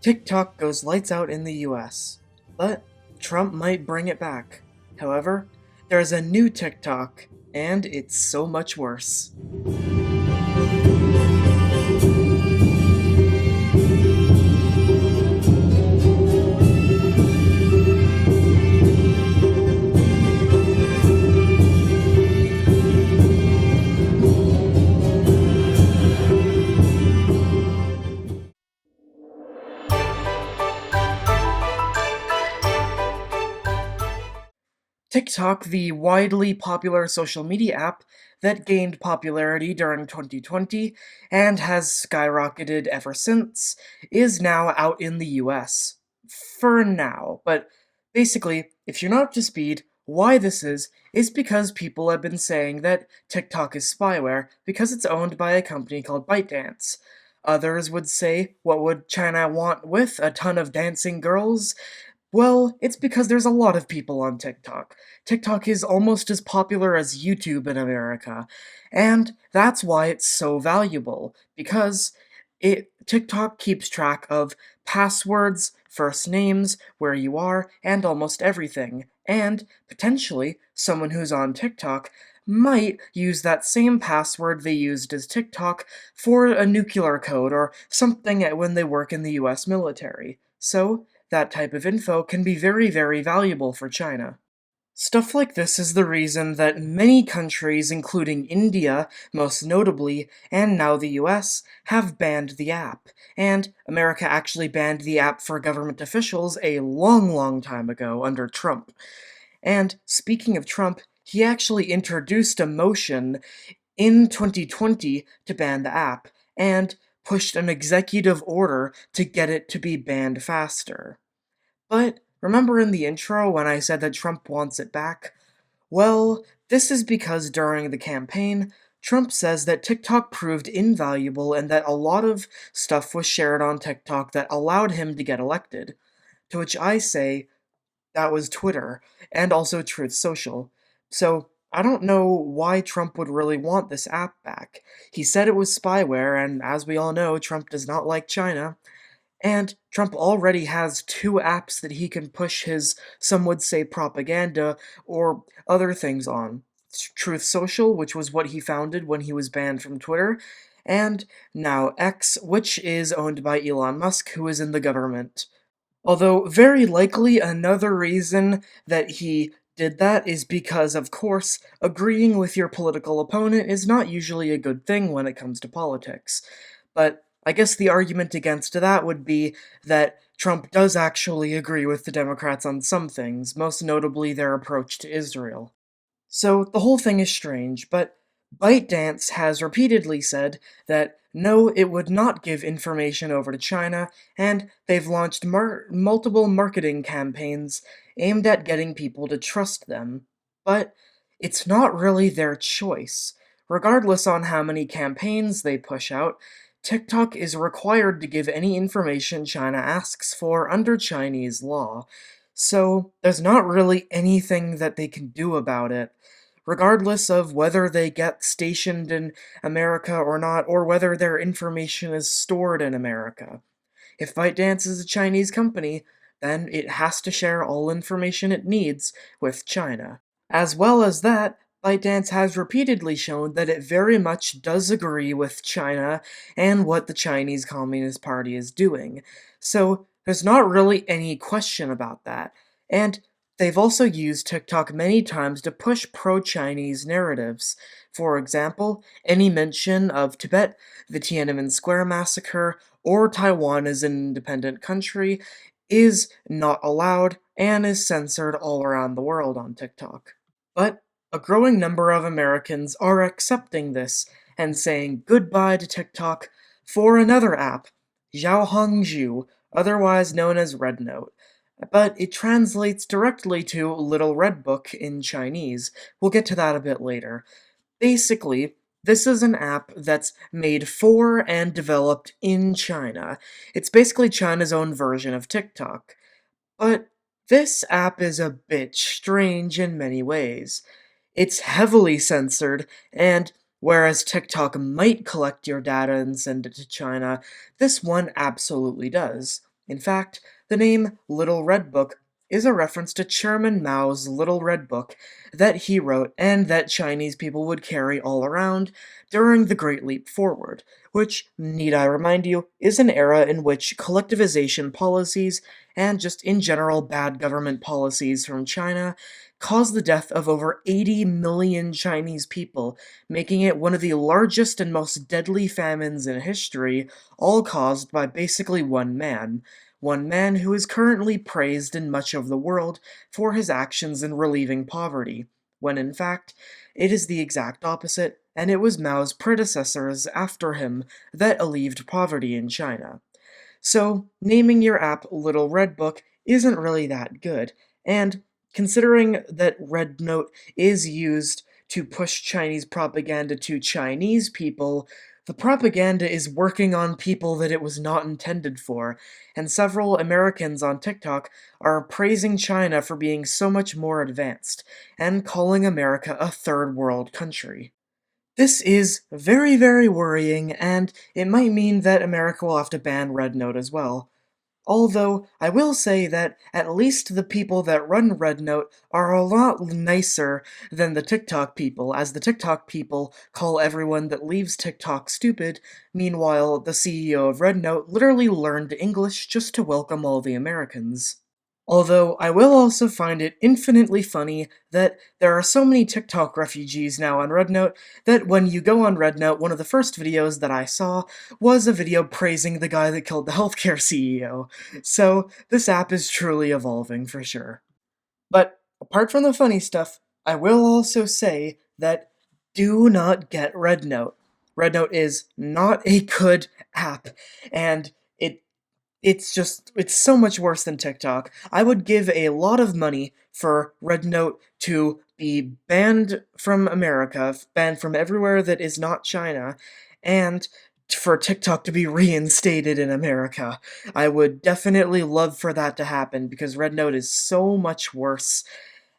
TikTok goes lights out in the US, but Trump might bring it back. However, there's a new TikTok, and it's so much worse. TikTok, the widely popular social media app that gained popularity during 2020 and has skyrocketed ever since, is now out in the US. For now, but basically, if you're not up to speed, why this is because people have been saying that TikTok is spyware because it's owned by a company called ByteDance. Others would say, what would China want with a ton of dancing girls? Well, it's because there's a lot of people on TikTok. TikTok is almost as popular as YouTube in America, and that's why it's so valuable, because TikTok keeps track of passwords, first names, where you are, and almost everything. And potentially, someone who's on TikTok might use that same password they used as TikTok for a nuclear code or something when they work in the US military. So, that type of info can be very, very valuable for China. Stuff like this is the reason that many countries, including India, most notably, and now the US, have banned the app. And America actually banned the app for government officials a long, long time ago under Trump. And speaking of Trump, he actually introduced a motion in 2020 to ban the app, and pushed an executive order to get it to be banned faster. But remember in the intro when I said that Trump wants it back? Well, this is because during the campaign, Trump says that TikTok proved invaluable and that a lot of stuff was shared on TikTok that allowed him to get elected. To which I say, that was Twitter, and also Truth Social. So, I don't know why Trump would really want this app back. He said it was spyware, and as we all know, Trump does not like China. And Trump already has two apps that he can push his, some would say, propaganda or other things on. Truth Social, which was what he founded when he was banned from Twitter, and now X, which is owned by Elon Musk, who is in the government. Although, very likely another reason that he did that is because, of course, agreeing with your political opponent is not usually a good thing when it comes to politics. But I guess the argument against that would be that Trump does actually agree with the Democrats on some things, most notably their approach to Israel. So the whole thing is strange, but ByteDance has repeatedly said that no, it would not give information over to China, and they've launched multiple marketing campaigns aimed at getting people to trust them. But it's not really their choice. Regardless on how many campaigns they push out, TikTok is required to give any information China asks for under Chinese law. So there's not really anything that they can do about it, regardless of whether they get stationed in America or not, or whether their information is stored in America. If ByteDance is a Chinese company, then it has to share all information it needs with China. As well as that, ByteDance has repeatedly shown that it very much does agree with China and what the Chinese Communist Party is doing. So there's not really any question about that. And they've also used TikTok many times to push pro-Chinese narratives. For example, any mention of Tibet, the Tiananmen Square massacre, or Taiwan as an independent country is not allowed and is censored all around the world on TikTok. But a growing number of Americans are accepting this and saying goodbye to TikTok for another app, Xiaohongzhu, otherwise known as Red Note. But it translates directly to Little Red Book in Chinese. We'll get to that a bit later. Basically, this is an app that's made for and developed in China. It's basically China's own version of TikTok. But this app is a bit strange in many ways. It's heavily censored, and whereas TikTok might collect your data and send it to China, this one absolutely does. In fact, the name Little Red Book is a reference to Chairman Mao's Little Red Book that he wrote and that Chinese people would carry all around during the Great Leap Forward, which, need I remind you, is an era in which collectivization policies and just in general bad government policies from China caused the death of over 80 million Chinese people, making it one of the largest and most deadly famines in history, all caused by basically one man who is currently praised in much of the world for his actions in relieving poverty, when in fact, it is the exact opposite, and it was Mao's predecessors after him that alleviated poverty in China. So, naming your app Little Red Book isn't really that good, and considering that Red Note is used to push Chinese propaganda to Chinese people, the propaganda is working on people that it was not intended for, and several Americans on TikTok are praising China for being so much more advanced, and calling America a third world country. This is very, very worrying, and it might mean that America will have to ban Red Note as well. Although, I will say that at least the people that run Red Note are a lot nicer than the TikTok people, as the TikTok people call everyone that leaves TikTok stupid. Meanwhile, the CEO of Red Note literally learned English just to welcome all the Americans. Although, I will also find it infinitely funny that there are so many TikTok refugees now on Rednote that when you go on Rednote, one of the first videos that I saw was a video praising the guy that killed the healthcare CEO. So, this app is truly evolving for sure. But apart from the funny stuff, I will also say that do not get Rednote. Rednote is not a good app, and it's so much worse than TikTok. I would give a lot of money for Red Note to be banned from America, banned from everywhere that is not China, and for TikTok to be reinstated in America. I would definitely love for that to happen because Red Note is so much worse.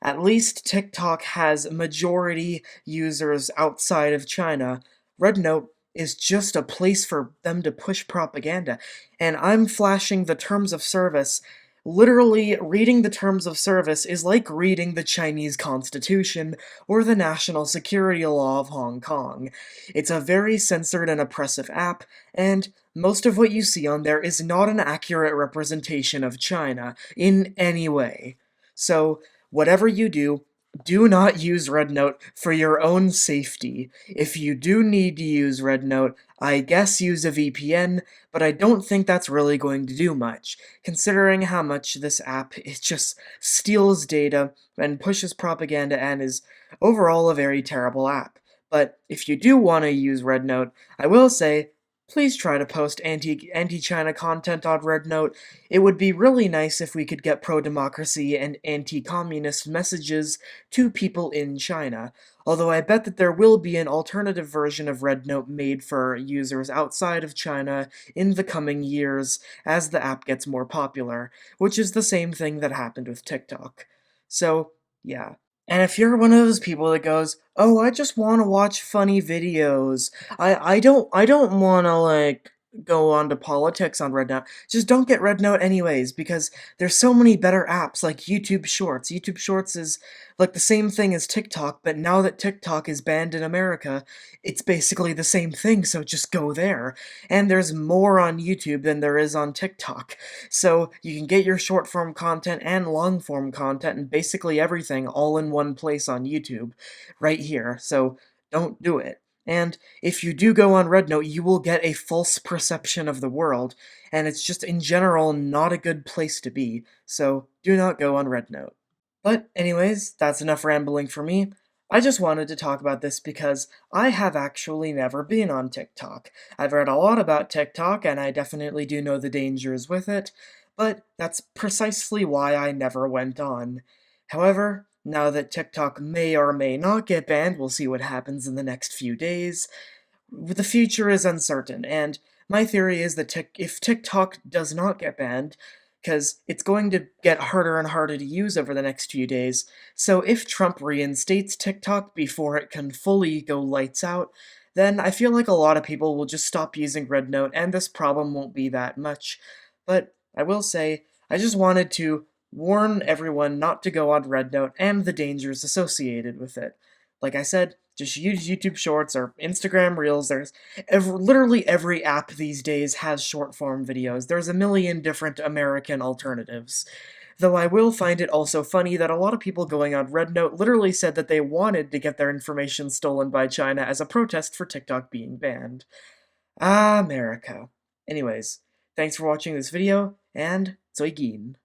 At least TikTok has majority users outside of China. Rednote is just a place for them to push propaganda. And I'm flashing the terms of service. Literally, reading the terms of service is like reading the Chinese Constitution or the National Security Law of Hong Kong. It's a very censored and oppressive app, and most of what you see on there is not an accurate representation of China in any way. So, whatever you do not use RedNote for your own safety. If you do need to use RedNote, I guess use a VPN, but I don't think that's really going to do much, considering how much this app it just steals data and pushes propaganda and is overall a very terrible app. But if you do want to use RedNote, I will say please try to post anti-China content on RedNote. It would be really nice if we could get pro-democracy and anti-communist messages to people in China, although I bet that there will be an alternative version of RedNote made for users outside of China in the coming years as the app gets more popular, which is the same thing that happened with TikTok. So, yeah. And if you're one of those people that goes, "Oh, I just want to watch funny videos. I don't want to like go on to politics on Red Note." Just don't get Red Note anyways because there's so many better apps like YouTube Shorts. YouTube Shorts is like the same thing as TikTok, but now that TikTok is banned in America, it's basically the same thing, so just go there. And there's more on YouTube than there is on TikTok. So you can get your short form content and long form content and basically everything all in one place on YouTube, right here. So don't do it. And if you do go on Rednote, you will get a false perception of the world, and it's just in general not a good place to be. So do not go on Rednote. But, anyways, that's enough rambling for me. I just wanted to talk about this because I have actually never been on TikTok. I've read a lot about TikTok and I definitely do know the dangers with it, but that's precisely why I never went on. However, now that TikTok may or may not get banned, we'll see what happens in the next few days. The future is uncertain, and my theory is that if TikTok does not get banned, because it's going to get harder and harder to use over the next few days, so if Trump reinstates TikTok before it can fully go lights out, then I feel like a lot of people will just stop using Red Note, and this problem won't be that much. But I will say, I just wanted to warn everyone not to go on Red Note and the dangers associated with it. Like I said, just use YouTube Shorts or Instagram Reels. There's literally every app these days has short form videos. There's a million different American alternatives. Though I will find it also funny that a lot of people going on Red Note literally said that they wanted to get their information stolen by China as a protest for TikTok being banned. Ah, America. Anyways, thanks for watching this video, and Zoigin.